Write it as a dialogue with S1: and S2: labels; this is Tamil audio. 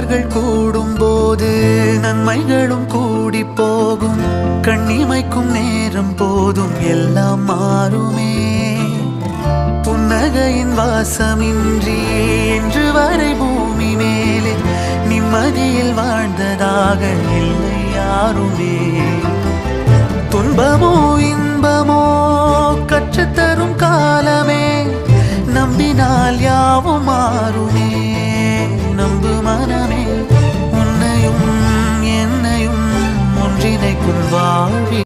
S1: உறவுகள் கூடும் போது நன்மைகளும் கூடி போகும். கண்ணிமைக்கும் நேரம் போதும் எல்லாம் மாறுமே. புன்னகையின் வாசமின்றி என்று வரை பூமி மேலே நிம்மதியில் வாழ்ந்ததாக இல்லை யாருமே. துன்பமோ இன்பமோ கற்றுத்தரும் காலமே, நம்பினால் யாவும் மாறுமே. நம்பு மனமே, உன்னையும் என்னையும் ஒன்றிணைக்குள் வாழ்வி.